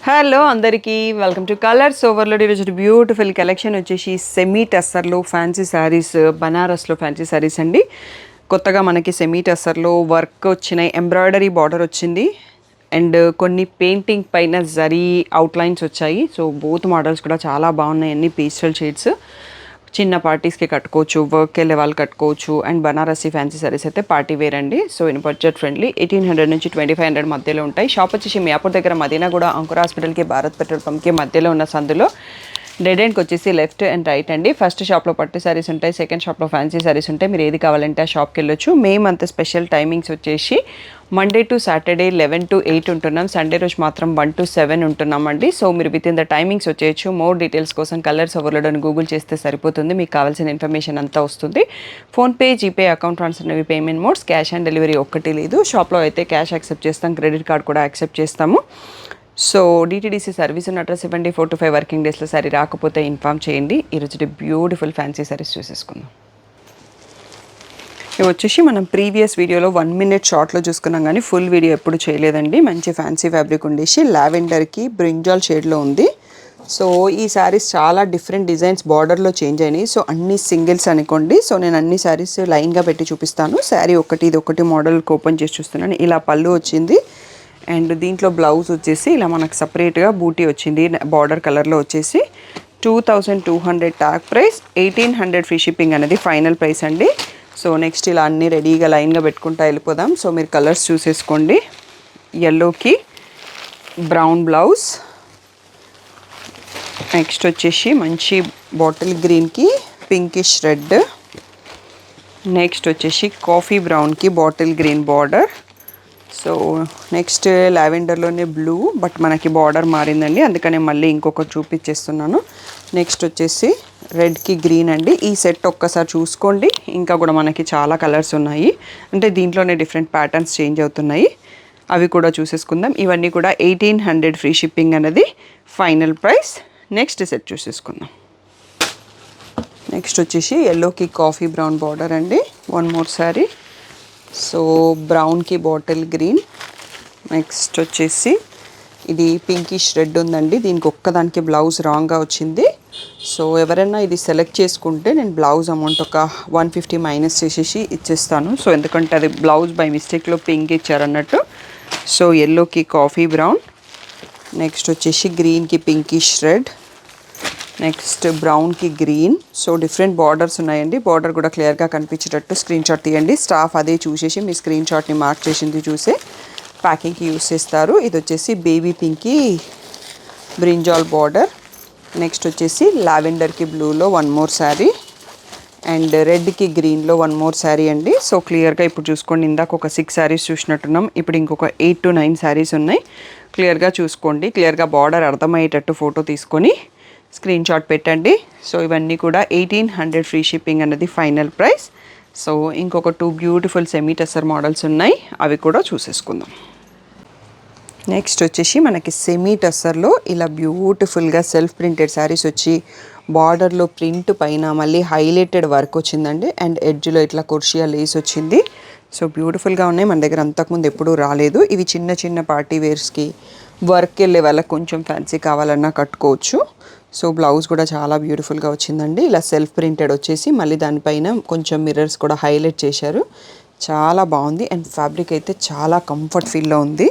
Hello అందరికీ welcome to Colours Overload. ఈరోజు beautiful collection వచ్చేసి సెమీ టస్సర్లో ఫ్యాన్సీ శారీస్, బనారస్లో ఫ్యాన్సీ శారీస్ అండి. కొత్తగా మనకి సెమీ టస్సర్లో వర్క్ వచ్చినాయి, ఎంబ్రాయిడరీ బార్డర్ వచ్చింది అండ్ కొన్ని పెయింటింగ్ పైన జరీ అవుట్లైన్స్ వచ్చాయి. సో బోత్ మోడల్స్ కూడా చాలా బాగున్నాయి, అన్ని పేస్టల్ షేడ్స్. చిన్న పార్టీస్కి కట్టుకోవచ్చు, వర్క్కి వెళ్ళే వాళ్ళు కట్టుకోవచ్చు. అండ్ బనారసీ ఫ్యాన్సీ సారీస్ అయితే పార్టీ వేర్ అండి. సో ఇన్ బడ్జెట్ ఫ్రెండ్లీ 1800 నుంచి 2500 మధ్యలో ఉంటాయి. షాప్ వచ్చేసి మియాపూర్ దగ్గర మదీనా కూడా అంకుర్ హాస్పిటల్కి, భారత్ పెట్రోల్ పంప్కి మధ్యలో ఉన్న సందులో. డెడ్ ఎండ్కి వచ్చేసి లెఫ్ట్ అండ్ రైట్ అండి. ఫస్ట్ షాప్లో పట్టు శారీస్ ఉంటాయి, సెకండ్ షాప్లో ఫ్యాన్సీ శారీస్ ఉంటాయి. మీరు ఏది కావాలంటే ఆ షాప్కి వెళ్ళొచ్చు. మేము అంత స్పెషల్ టైమింగ్స్ వచ్చేసి మండే టు సాటర్డే 11 to 8 ఉంటున్నాం, సండే రోజు మాత్రం 1 to 7 ఉంటున్నామండి. సో మీరు విత్ ఇన్ ద టైమింగ్స్ వచ్చేయచ్చు. మోర్ డీటెయిల్స్ కోసం కలర్స్ ఓవర్లోడ్ అని గూగుల్ చేస్తే సరిపోతుంది, మీకు కావాల్సిన ఇన్ఫర్మేషన్ అంతా వస్తుంది. ఫోన్పే, జీపే, అకౌంట్ ట్రాన్స్ఫర్ అనేవి payment modes. Cash on delivery ఒక్కటి లేదు. షాప్లో అయితే క్యాష్ యాక్సెప్ట్ చేస్తాం, క్రెడిట్ కార్డ్ కూడా యాక్సెప్ట్ చేస్తాము. సో డిటీడీసీ సర్వీస్ ఉన్న అడ్రస్ ఇవ్వండి. 4 to 5 వర్కింగ్ డేస్లో సారీ రాకపోతే ఇన్ఫామ్ చేయండి. ఈరోజు బ్యూటిఫుల్ ఫ్యాన్సీ సారీస్ చూసేసుకుందాం. ఇవి వచ్చేసి మనం ప్రీవియస్ వీడియోలో 1 minute షార్ట్లో చూసుకున్నాం, కానీ ఫుల్ వీడియో ఎప్పుడు చేయలేదండి. మంచి ఫ్యాన్సీ ఫ్యాబ్రిక్ ఉండేసి లావెండర్కి బ్రింజాల్ షేడ్లో ఉంది. సో ఈ శారీస్ చాలా డిఫరెంట్ డిజైన్స్ బార్డర్లో చేంజ్ అయినాయి. సో అన్ని సింగిల్స్ అనుకోండి. సో నేను అన్ని శారీస్ లైన్గా పెట్టి చూపిస్తాను. శారీ ఒకటి ఇది ఒకటి మోడల్కి ఓపెన్ చేసి చూస్తున్నాను. ఇలా పళ్ళు వచ్చింది అండ్ దీంట్లో బ్లౌజ్ వచ్చేసి ఇలా మనకు సపరేట్గా బూటీ వచ్చింది బార్డర్ కలర్లో వచ్చేసి. 2200 ట్యాగ్ ప్రైస్, 1800 ఫ్రీ షిప్పింగ్ అనేది ఫైనల్ ప్రైస్ అండి. సో నెక్స్ట్ ఇలా అన్నీ రెడీగా లైన్గా పెట్టుకుంటా వెళ్ళిపోదాం. సో మీరు కలర్స్ చూసేసుకోండి. ఎల్లోకి బ్రౌన్ బ్లౌజ్, నెక్స్ట్ వచ్చేసి మంచి బాటిల్ గ్రీన్కి పింకిష్ రెడ్, నెక్స్ట్ వచ్చేసి కాఫీ బ్రౌన్కి bottle green border. So next లావెండర్లోనే బ్లూ, బట్ మనకి బార్డర్ మారిందండి, అందుకనే మళ్ళీ ఇంకొకటి చూపించేస్తున్నాను. నెక్స్ట్ వచ్చేసి రెడ్కి గ్రీన్ అండి. ఈ సెట్ ఒక్కసారి చూసుకోండి, ఇంకా కూడా మనకి చాలా కలర్స్ ఉన్నాయి, అంటే దీంట్లోనే డిఫరెంట్ ప్యాటర్న్స్ చేంజ్ అవుతున్నాయి, అవి కూడా చూసేసుకుందాం. ఇవన్నీ కూడా 1800 ఫ్రీ షిప్పింగ్ అనేది ఫైనల్ ప్రైస్. నెక్స్ట్ సెట్ చూసేసుకుందాం. నెక్స్ట్ వచ్చేసి ఎల్లోకి కాఫీ బ్రౌన్ బార్డర్ అండి. One more sari. సో బ్రౌన్కి బాటిల్ గ్రీన్, నెక్స్ట్ వచ్చేసి ఇది పింకిష్ రెడ్ ఉందండి. దీనికి ఒక్కదానికి బ్లౌజ్ రాంగ్గా వచ్చింది. సో ఎవరైనా ఇది సెలెక్ట్ చేసుకుంటే నేను బ్లౌజ్ అమౌంట్ ఒక 150 మైనస్ చేసేసి ఇచ్చేస్తాను. సో ఎందుకంటే అది బ్లౌజ్ బై మిస్టేక్లో పింక్ ఇచ్చారన్నట్టు. సో ఎల్లోకి కాఫీ బ్రౌన్, నెక్స్ట్ వచ్చేసి గ్రీన్కి పింకిష్ రెడ్, నెక్స్ట్ బ్రౌన్కి గ్రీన్. సో డిఫరెంట్ బార్డర్స్ ఉన్నాయండి. బార్డర్ కూడా క్లియర్గా కనిపించేటట్టు స్క్రీన్ షాట్ తీయండి. స్టాఫ్ అదే చూసేసి మీ స్క్రీన్ షాట్ని మార్క్ చేసింది చూసే ప్యాకింగ్కి యూస్ చేస్తారు. ఇది వచ్చేసి బేబీ పింక్కి బ్రింజాల్ బార్డర్, నెక్స్ట్ వచ్చేసి లావెండర్కి బ్లూలో వన్ మోర్ శారీ అండ్ రెడ్కి గ్రీన్లో వన్ మోర్ శారీ అండి. సో క్లియర్గా ఇప్పుడు చూసుకోండి. ఇందాక ఒక 6 శారీస్ చూసినట్టున్నాం, ఇప్పుడు ఇంకొక 8 to 9 శారీస్ ఉన్నాయి. క్లియర్గా చూసుకోండి, క్లియర్గా బార్డర్ అర్థమయ్యేటట్టు ఫోటో తీసుకొని స్క్రీన్ షాట్ పెట్టండి. సో ఇవన్నీ కూడా 1800 ఫ్రీ షిప్పింగ్ అన్నది ఫైనల్ ప్రైస్. సో ఇంకొక 2 బ్యూటిఫుల్ సెమీ టస్సర్ మోడల్స్ ఉన్నాయి, అవి కూడా చూసేసుకుందాం. నెక్స్ట్ వచ్చేసి మనకి సెమీ టస్సర్లో ఇలా బ్యూటిఫుల్గా సెల్ఫ్ ప్రింటెడ్ శారీస్ వచ్చి బార్డర్లో ప్రింట్ పైన మళ్ళీ హైలైటెడ్ వర్క్ వచ్చిందండి అండ్ ఎడ్జ్లో ఇట్లా కుర్షియా లేస్ వచ్చింది. సో బ్యూటిఫుల్గా ఉన్నాయి, మన దగ్గర అంతకుముందు ఎప్పుడూ రాలేదు. ఇవి చిన్న చిన్న పార్టీ వేర్స్కి, వర్క్ వెళ్ళే వాళ్ళకి కొంచెం ఫ్యాన్సీ కావాలన్నా కట్టుకోవచ్చు. సో బ్లౌజ్ కూడా చాలా బ్యూటిఫుల్గా వచ్చిందండి. ఇలా సెల్ఫ్ ప్రింటెడ్ వచ్చేసి మళ్ళీ దానిపైన కొంచెం మిర్రర్స్ కూడా హైలైట్ చేశారు. చాలా బాగుంది అండ్ ఫ్యాబ్రిక్ అయితే చాలా కంఫర్ట్ ఫీల్లో ఉంది.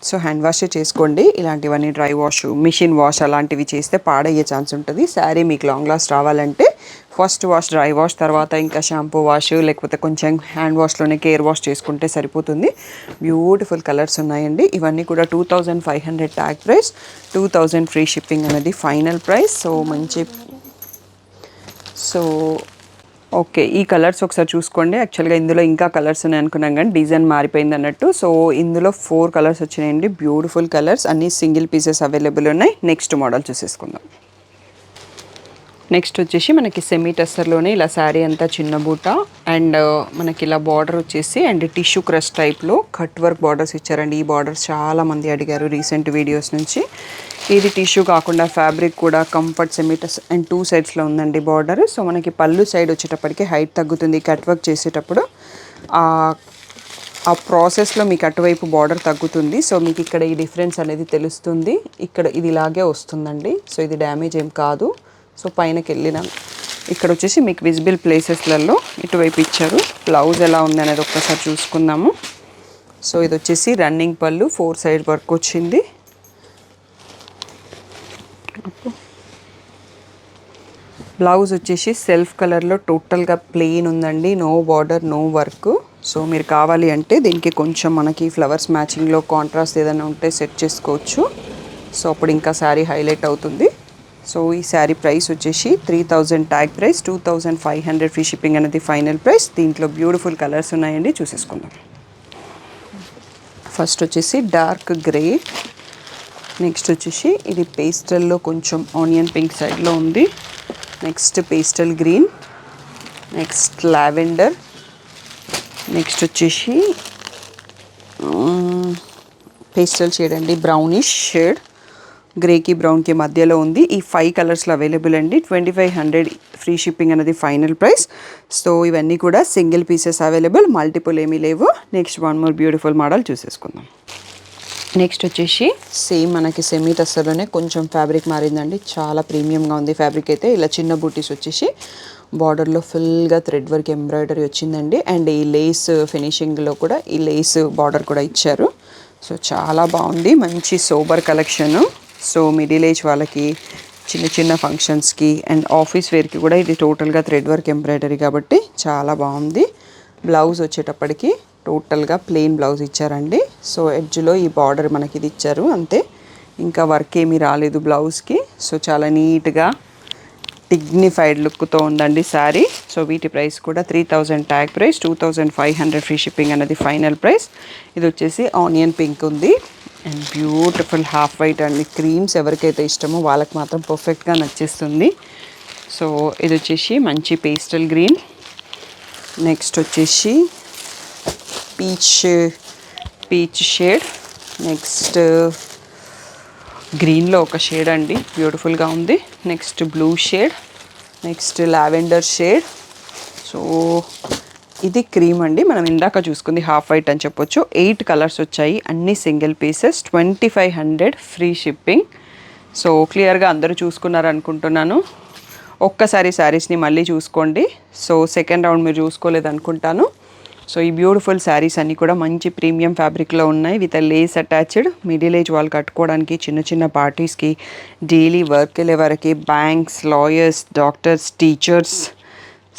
సో హ్యాండ్ వాష్ చేసుకోండి. ఇలాంటివన్నీ డ్రై వాష్, మిషన్ వాష్ అలాంటివి చేస్తే పాడయ్యే ఛాన్స్ ఉంటుంది. శారీ మీకు లాంగ్ లాస్ట్ రావాలంటే ఫస్ట్ వాష్ డ్రై వాష్, తర్వాత ఇంకా షాంపూ వాష్, లేకపోతే కొంచెం హ్యాండ్ వాష్లోనే కేర్ వాష్ చేసుకుంటే సరిపోతుంది. బ్యూటిఫుల్ కలర్స్ ఉన్నాయండి. ఇవన్నీ కూడా 2500 ట్యాగ్ ప్రైస్, 2000 ఫ్రీ షిప్పింగ్ అనేది ఫైనల్ ప్రైస్. సో మంచి ఓకే, ఈ కలర్స్ ఒకసారి చూసుకోండి. యాక్చువల్గా ఇందులో ఇంకా కలర్స్ ఉన్నాయి అనుకున్నాం, కానీ డిజైన్ మారిపోయింది అన్నట్టు. సో ఇందులో 4 కలర్స్ వచ్చినాయండి, బ్యూటిఫుల్ కలర్స్, అన్ని సింగిల్ పీసెస్ అవైలబుల్ ఉన్నాయి. నెక్స్ట్ మోడల్ చూసేసుకుందాం. నెక్స్ట్ వచ్చేసి మనకి సెమీ టస్సర్లోనే ఇలా శారీ అంతా చిన్న బూట అండ్ మనకి ఇలా బార్డర్ వచ్చేసి అండ్ టిష్యూ క్రష్ టైప్లో కట్ వర్క్ బార్డర్స్ ఇచ్చారండి. ఈ బార్డర్స్ చాలామంది అడిగారు రీసెంట్ వీడియోస్ నుంచి. ఇది టిష్యూ కాకుండా ఫ్యాబ్రిక్ కూడా కంఫర్ట్ సెమీ టస్ అండ్ 2 సైడ్స్లో ఉందండి బార్డర్. సో మనకి పళ్ళు సైడ్ వచ్చేటప్పటికి హైట్ తగ్గుతుంది కట్ వర్క్ చేసేటప్పుడు. ఆ ప్రాసెస్లో మీకు అటువైపు బార్డర్ తగ్గుతుంది. సో మీకు ఇక్కడ ఈ డిఫరెన్స్ అనేది తెలుస్తుంది. ఇక్కడ ఇది ఇలాగే వస్తుందండి. సో ఇది డ్యామేజ్ ఏం కాదు. సో పైనకి వెళ్ళిన ఇక్కడ వచ్చేసి మీకు విజిబుల్ ప్లేసెస్లలో ఇటువైపు ఇచ్చారు. బ్లౌజ్ ఎలా ఉంది అనేది ఒక్కసారి చూసుకుందాము. సో ఇది వచ్చేసి రన్నింగ్ పళ్ళు 4 సైడ్ వర్క్ వచ్చింది. బ్లౌజ్ వచ్చేసి సెల్ఫ్ కలర్లో టోటల్గా ప్లెయిన్ ఉందండి. No border, no work. So మీరు కావాలి అంటే దీనికి కొంచెం మనకి ఫ్లవర్స్ మ్యాచింగ్లో కాంట్రాస్ట్ ఏదైనా ఉంటే సెట్ చేసుకోవచ్చు. సో అప్పుడు ఇంకా శారీ హైలైట్ అవుతుంది. సో ఈ శారీ ప్రైస్ వచ్చేసి 3000 ట్యాగ్ ప్రైస్, 2500 ఫ్రీ షిప్పింగ్ అనేది ఫైనల్ ప్రైస్. దీంట్లో బ్యూటిఫుల్ కలర్స్ ఉన్నాయండి, చూసేసుకుందాం. ఫస్ట్ వచ్చేసి డార్క్ గ్రే, నెక్స్ట్ వచ్చేసి ఇది పేస్టల్లో కొంచెం ఆనియన్ పింక్ సైడ్లో ఉంది. Next pastel green, next lavender, next వచ్చేసి పేస్టల్ షేడ్ అండి, బ్రౌనిష్ షేడ్. గ్రేకి బ్రౌన్కి మధ్యలో ఉంది. ఈ 5 కలర్స్లో అవైలబుల్ అండి. 2500 ఫ్రీ షిప్పింగ్ అనేది ఫైనల్ ప్రైస్. సో ఇవన్నీ కూడా సింగిల్ పీసెస్ అవైలబుల్, మల్టిపుల్ ఏమీ లేవు. Next one more beautiful model చూసేసుకుందాం. నెక్స్ట్ వచ్చేసి సేమ్ మనకి సెమీ టస్సర్లోనే కొంచెం ఫ్యాబ్రిక్ మారిందండి. చాలా ప్రీమియంగా ఉంది ఫ్యాబ్రిక్ అయితే. ఇలా చిన్న బూటీస్ వచ్చేసి బార్డర్లో ఫుల్గా థ్రెడ్ వర్క్ ఎంబ్రాయిడరీ వచ్చిందండి. అండ్ ఈ లేస్ ఫినిషింగ్లో కూడా ఈ లేస్ బార్డర్ కూడా ఇచ్చారు. సో చాలా బాగుంది, మంచి sober collection. So middle age వాళ్ళకి, చిన్న చిన్న ఫంక్షన్స్కి అండ్ ఆఫీస్ వేర్కి కూడా ఇది టోటల్గా థ్రెడ్ వర్క్ ఎంబ్రాయిడరీ కాబట్టి చాలా బాగుంది. బ్లౌజ్ వచ్చేటప్పటికి టోటల్గా ప్లెయిన్ బ్లౌజ్ ఇచ్చారండి. సో ఎడ్జ్లో ఈ బార్డర్ మనకి ఇది ఇచ్చారు అంతే, ఇంకా వర్క్ ఏమీ రాలేదు బ్లౌజ్కి. సో చాలా నీట్గా డిగ్నిఫైడ్ లుక్తో ఉందండి శారీ. సో వీటి ప్రైస్ కూడా 3000 ట్యాగ్ ప్రైస్, 2500 ఫ్రీ షిప్పింగ్ అనేది ఫైనల్ ప్రైస్. ఇది వచ్చేసి ఆనియన్ పింక్ ఉంది అండ్ బ్యూటిఫుల్ హాఫ్ వైట్ అండి. క్రీమ్స్ ఎవరికైతే ఇష్టమో వాళ్ళకి మాత్రం పర్ఫెక్ట్గా నచ్చేస్తుంది. సో ఇది వచ్చేసి మంచి పేస్టల్ గ్రీన్, నెక్స్ట్ వచ్చేసి పీచ్ షేడ్, నెక్స్ట్ గ్రీన్లో ఒక షేడ్ అండి, బ్యూటిఫుల్గా ఉంది. Next blue shade, next lavender shade. So ఇది క్రీమ్ అండి, మనం ఇందాక చూసుకుంది హాఫ్ వైట్ అని చెప్పొచ్చు. 8 కలర్స్ వచ్చాయి, అన్ని single pieces, 2500 free shipping. So క్లియర్గా అందరూ చూసుకున్నారు అనుకుంటున్నాను. ఒక్కసారి శారీస్ని మళ్ళీ చూసుకోండి. సో సెకండ్ రౌండ్ మీరు చూసుకోలేదు అనుకుంటాను. సో ఈ బ్యూటిఫుల్ శారీస్ అన్నీ కూడా మంచి ప్రీమియం ఫ్యాబ్రిక్లో ఉన్నాయి, with lace attached. Middle age వాళ్ళు కట్టుకోవడానికి, చిన్న చిన్న పార్టీస్కి, డైలీ వర్క్ వెళ్ళే వరకు, banks, lawyers, doctors, teachers,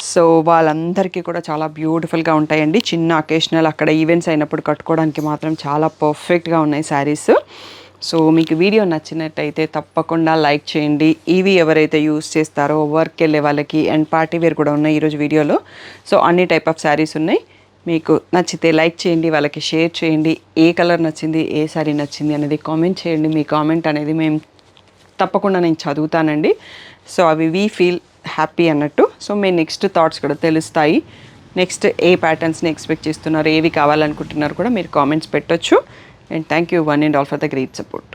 so వాళ్ళందరికీ కూడా చాలా బ్యూటిఫుల్గా ఉంటాయండి. చిన్న అకేషనల్ అక్కడ ఈవెంట్స్ అయినప్పుడు కట్టుకోవడానికి మాత్రం చాలా పర్ఫెక్ట్గా ఉన్నాయి శారీస్. సో మీకు వీడియో నచ్చినట్టయితే తప్పకుండా లైక్ చేయండి. ఇవి ఎవరైతే యూస్ చేస్తారో వర్క్ వెళ్ళే వాళ్ళకి అండ్ పార్టీ వేర్ కూడా ఉన్నాయి ఈరోజు వీడియోలో. సో అన్ని టైప్ ఆఫ్ శారీస్ ఉన్నాయి. మీకు నచ్చితే లైక్ చేయండి, వాళ్ళకి షేర్ చేయండి. ఏ కలర్ నచ్చింది, ఏ శారీ నచ్చింది అనేది కామెంట్ చేయండి. మీ కామెంట్ అనేది మేము తప్పకుండా నేను చదువుతానండి. సో అవి వీ ఫీల్ హ్యాపీ అన్నట్టు. సో మీ నెక్స్ట్ థాట్స్ కూడా తెలుస్తాయి. నెక్స్ట్ ఏ ప్యాటర్న్స్ని ఎక్స్పెక్ట్ చేస్తున్నారు, ఏవి కావాలనుకుంటున్నారు కూడా మీరు కామెంట్స్ పెట్టొచ్చు. And thank you one and all for the great support.